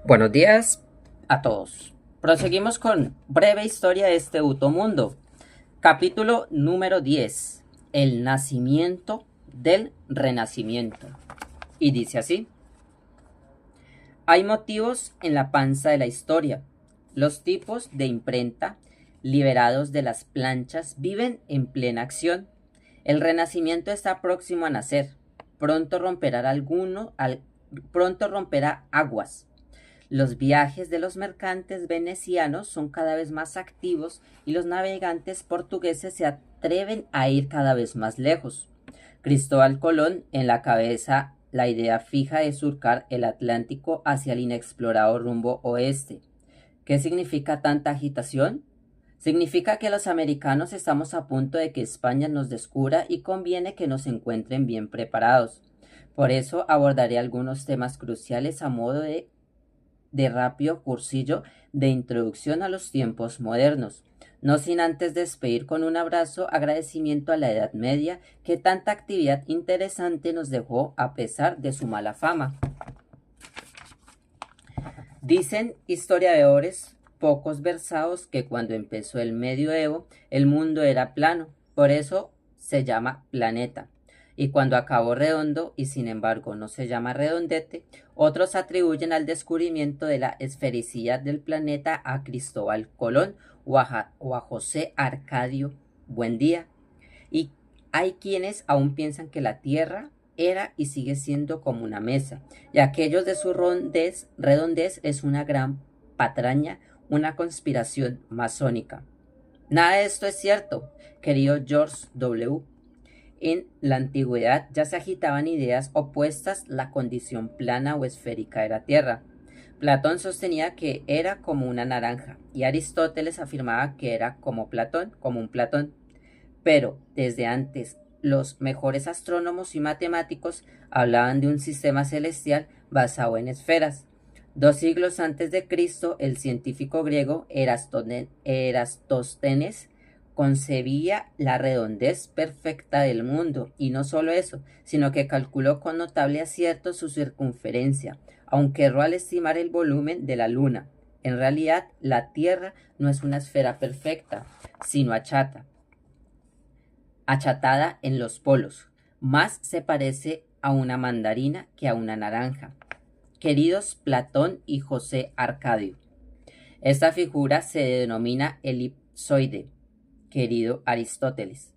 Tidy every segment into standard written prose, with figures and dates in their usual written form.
Buenos días a todos. Proseguimos con breve historia de este mundo. Capítulo número 10. El nacimiento del renacimiento. Y dice así. Hay motivos en la panza de la historia. Los tipos de imprenta, liberados de las planchas, viven en plena acción. El renacimiento está próximo a nacer. Pronto romperá aguas. Los viajes de los mercantes venecianos son cada vez más activos y los navegantes portugueses se atreven a ir cada vez más lejos. Cristóbal Colón en la cabeza la idea fija de surcar el Atlántico hacia el inexplorado rumbo oeste. ¿Qué significa tanta agitación? Significa que los americanos estamos a punto de que España nos descubra y conviene que nos encuentren bien preparados. Por eso abordaré algunos temas cruciales a modo de rápido cursillo de introducción a los tiempos modernos, no sin antes despedir con un abrazo agradecimiento a la Edad Media que tanta actividad interesante nos dejó a pesar de su mala fama. Dicen historiadores pocos versados que cuando empezó el medioevo el mundo era plano, por eso se llama planeta. Y cuando acabó redondo y sin embargo no se llama redondete, otros atribuyen al descubrimiento de la esfericidad del planeta a Cristóbal Colón o a José Arcadio Buendía. Y hay quienes aún piensan que la Tierra era y sigue siendo como una mesa, y aquellos de su redondez es una gran patraña, una conspiración masónica. Nada de esto es cierto, querido George W. En la antigüedad ya se agitaban ideas opuestas a la condición plana o esférica de la Tierra. Platón sostenía que era como una naranja y Aristóteles afirmaba que era como Platón, como un Platón. Pero desde antes, los mejores astrónomos y matemáticos hablaban de un sistema celestial basado en esferas. 2 siglos antes de Cristo, el científico griego Erastóstenes concebía la redondez perfecta del mundo, y no solo eso, sino que calculó con notable acierto su circunferencia, aunque erró al estimar el volumen de la Luna. En realidad, la Tierra no es una esfera perfecta, sino achatada en los polos. Más se parece a una mandarina que a una naranja. Queridos Platón y José Arcadio, esta figura se denomina elipsoide, querido Aristóteles.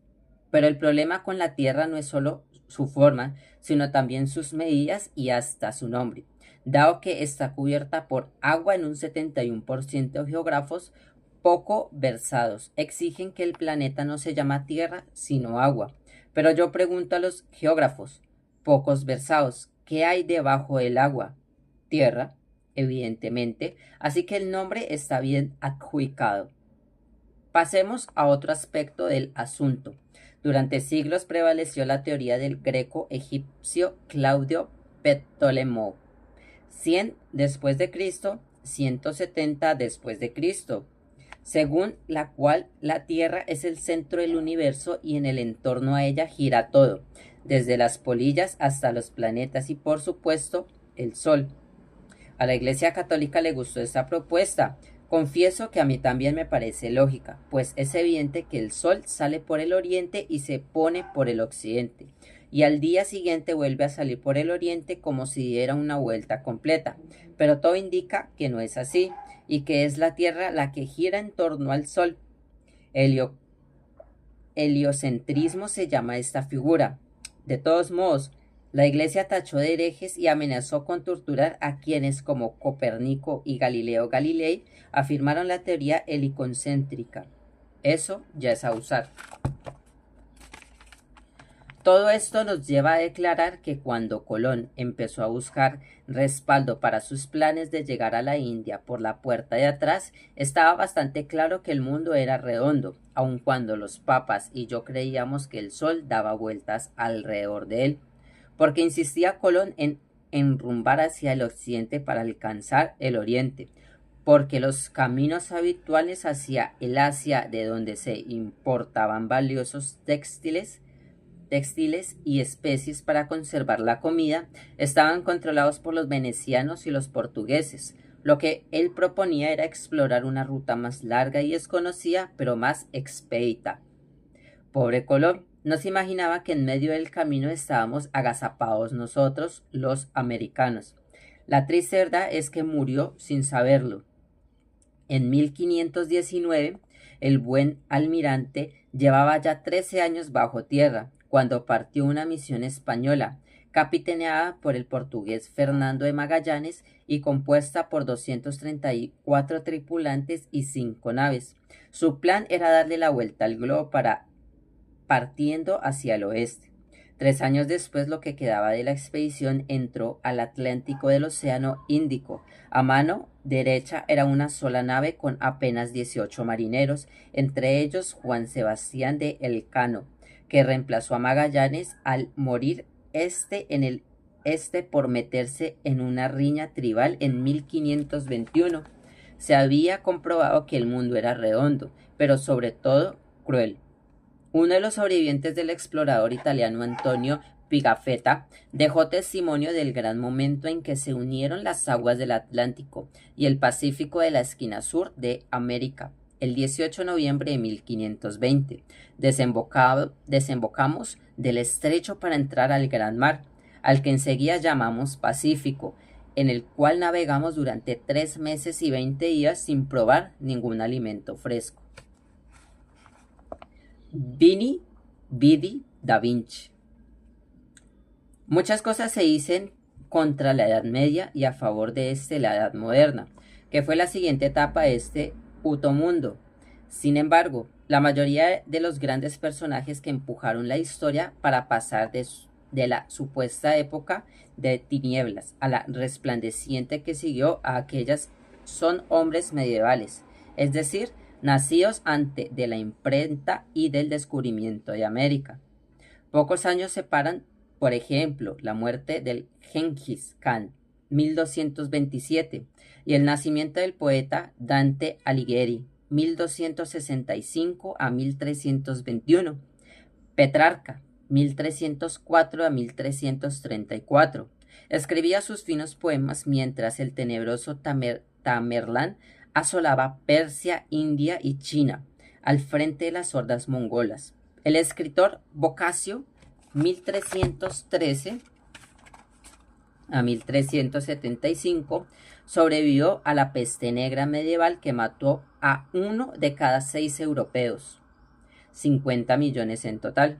Pero el problema con la Tierra no es solo su forma, sino también sus medidas y hasta su nombre. Dado que está cubierta por agua en un 71%, geógrafos poco versados exigen que el planeta no se llama Tierra, sino agua. Pero yo pregunto a los geógrafos pocos versados, ¿qué hay debajo del agua? Tierra, evidentemente, así que el nombre está bien adjudicado. Pasemos a otro aspecto del asunto. Durante siglos prevaleció la teoría del greco-egipcio Claudio Ptolomeo. 100 después de Cristo, 170 después de Cristo, según la cual la Tierra es el centro del universo y en el entorno a ella gira todo, desde las polillas hasta los planetas y por supuesto el Sol. A la Iglesia Católica le gustó esta propuesta. Confieso que a mí también me parece lógica, pues es evidente que el Sol sale por el oriente y se pone por el occidente, y al día siguiente vuelve a salir por el oriente como si diera una vuelta completa. Pero todo indica que no es así, y que es la Tierra la que gira en torno al Sol. Helio Heliocentrismo se llama esta figura. De todos modos, la Iglesia tachó de herejes y amenazó con torturar a quienes, como Copérnico y Galileo Galilei, afirmaron la teoría heliconcéntrica. Eso ya es abusar. Todo esto nos lleva a declarar que cuando Colón empezó a buscar respaldo para sus planes de llegar a la India por la puerta de atrás, estaba bastante claro que el mundo era redondo, aun cuando los papas y yo creíamos que el sol daba vueltas alrededor de él, porque insistía Colón en enrumbar hacia el occidente para alcanzar el oriente, porque los caminos habituales hacia el Asia, de donde se importaban valiosos textiles y especies para conservar la comida, estaban controlados por los venecianos y los portugueses, Lo que él proponía era explorar una ruta más larga y desconocida, pero más expedita. Pobre Colón, no se imaginaba que en medio del camino estábamos agazapados nosotros, los americanos. La triste verdad es que murió sin saberlo. En 1519, el buen almirante llevaba ya 13 años bajo tierra, cuando partió una misión española, capitaneada por el portugués Fernando de Magallanes y compuesta por 234 tripulantes y 5 naves. Su plan era darle la vuelta al globo partiendo hacia el oeste. 3 años después, lo que quedaba de la expedición entró al Atlántico del Océano Índico. A mano derecha era una sola nave con apenas 18 marineros, entre ellos Juan Sebastián de Elcano, que reemplazó a Magallanes al morir en el este por meterse en una riña tribal en 1521. Se había comprobado que el mundo era redondo, pero sobre todo cruel. Uno de los sobrevivientes del explorador italiano Antonio Pigafetta dejó testimonio del gran momento en que se unieron las aguas del Atlántico y el Pacífico de la esquina sur de América. El 18 de noviembre de 1520 desembocamos del estrecho para entrar al gran mar, al que enseguida llamamos Pacífico, en el cual navegamos durante 3 meses y 20 días sin probar ningún alimento fresco. Vidi da Vinci. Muchas cosas se dicen contra la Edad Media y a favor de la Edad Moderna, que fue la siguiente etapa de este puto mundo. Sin embargo, la mayoría de los grandes personajes que empujaron la historia para pasar de la supuesta época de tinieblas a la resplandeciente que siguió a aquellas son hombres medievales, es decir, nacidos antes de la imprenta y del descubrimiento de América. Pocos años separan, por ejemplo, la muerte del Gengis Khan, 1227, y el nacimiento del poeta Dante Alighieri, 1265 a 1321, Petrarca, 1304 a 1334. Escribía sus finos poemas mientras el tenebroso Tamerlán asolaba Persia, India y China, al frente de las hordas mongolas. El escritor Boccaccio, 1313 a 1375, sobrevivió a la peste negra medieval que mató a 1 de cada 6 europeos, 50 millones en total.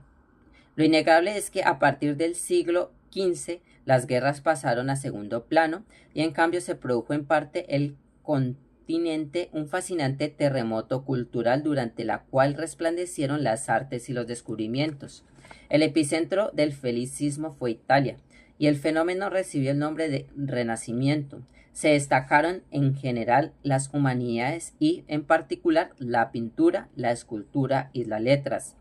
Lo innegable es que a partir del siglo XV las guerras pasaron a segundo plano y en cambio se produjo en parte el continente un fascinante terremoto cultural durante la cual resplandecieron las artes y los descubrimientos. El epicentro del felicismo fue Italia, y el fenómeno recibió el nombre de Renacimiento. Se destacaron en general las humanidades y, en particular, la pintura, la escultura y las letras.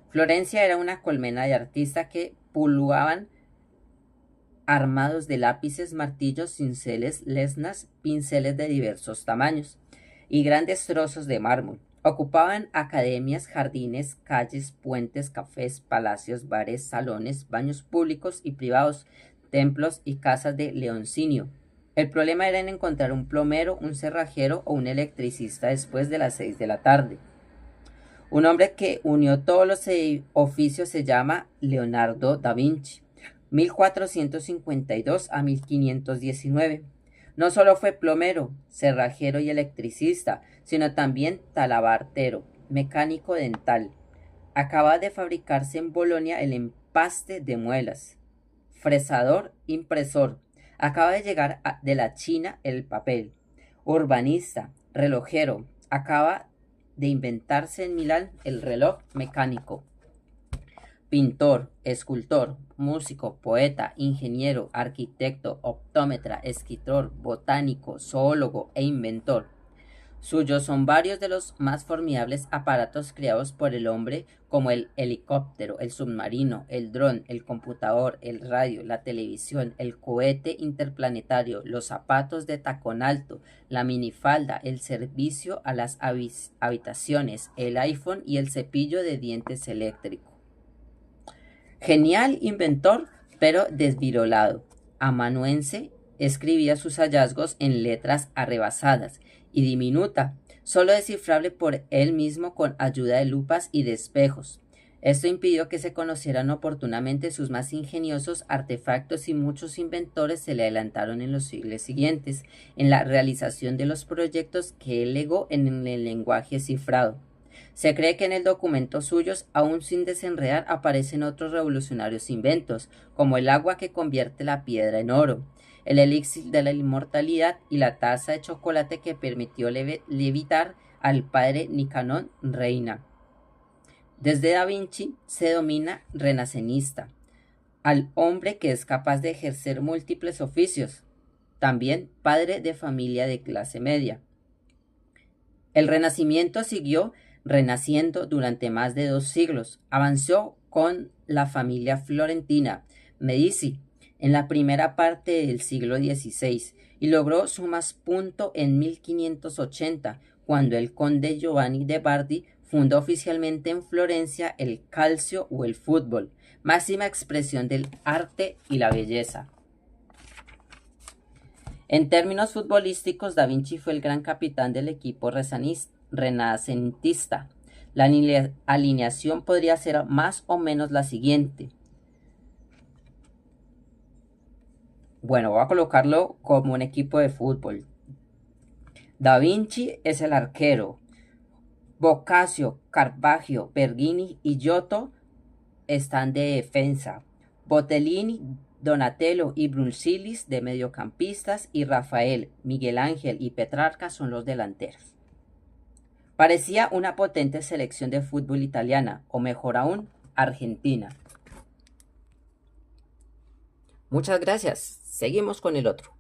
Florencia era una colmena de artistas que puluaban armados de lápices, martillos, cinceles, lesnas, pinceles de diversos tamaños y grandes trozos de mármol. Ocupaban academias, jardines, calles, puentes, cafés, palacios, bares, salones, baños públicos y privados, templos y casas de Leoncinio. El problema era en encontrar un plomero, un cerrajero o un electricista después de las 6 de la tarde. Un hombre que unió todos los oficios se llama Leonardo da Vinci, 1452 a 1519. No solo fue plomero, cerrajero y electricista, sino también talabartero, mecánico dental. Acaba de fabricarse en Bolonia el empaste de muelas. Fresador, impresor. Acaba de llegar de la China el papel. Urbanista, relojero. Acaba de inventarse en Milán el reloj mecánico. Pintor, escultor, músico, poeta, ingeniero, arquitecto, optómetra, escritor, botánico, zoólogo e inventor. Suyos son varios de los más formidables aparatos creados por el hombre, como el helicóptero, el submarino, el dron, el computador, el radio, la televisión, el cohete interplanetario, los zapatos de tacón alto, la minifalda, el servicio a las habitaciones, el iPhone y el cepillo de dientes eléctrico. Genial inventor, pero desvirolado, amanuense, escribía sus hallazgos en letras arrebasadas y diminuta, solo descifrable por él mismo con ayuda de lupas y de espejos. Esto impidió que se conocieran oportunamente sus más ingeniosos artefactos y muchos inventores se le adelantaron en los siglos siguientes en la realización de los proyectos que él legó en el lenguaje cifrado. Se cree que en el documento suyos, aún sin desenredar, aparecen otros revolucionarios inventos, como el agua que convierte la piedra en oro, el elixir de la inmortalidad y la taza de chocolate que permitió levitar al padre Nicanor Reina. Desde Da Vinci se domina renacentista, al hombre que es capaz de ejercer múltiples oficios, también padre de familia de clase media. El Renacimiento siguió renaciendo durante más de 2 siglos. Avanzó con la familia florentina Medici en la primera parte del siglo XVI y logró su más punto en 1580, cuando el conde Giovanni de Bardi fundó oficialmente en Florencia el calcio o el fútbol, máxima expresión del arte y la belleza. En términos futbolísticos, Da Vinci fue el gran capitán del equipo renacentista. La alineación podría ser más o menos la siguiente. Bueno, voy a colocarlo como un equipo de fútbol. Da Vinci es el arquero. Boccaccio, Caravaggio, Pergini y Giotto están de defensa. Botellini, Donatello y Brunelleschi de mediocampistas y Rafael, Miguel Ángel y Petrarca son los delanteros. Parecía una potente selección de fútbol italiana, o mejor aún, argentina. Muchas gracias. Seguimos con el otro.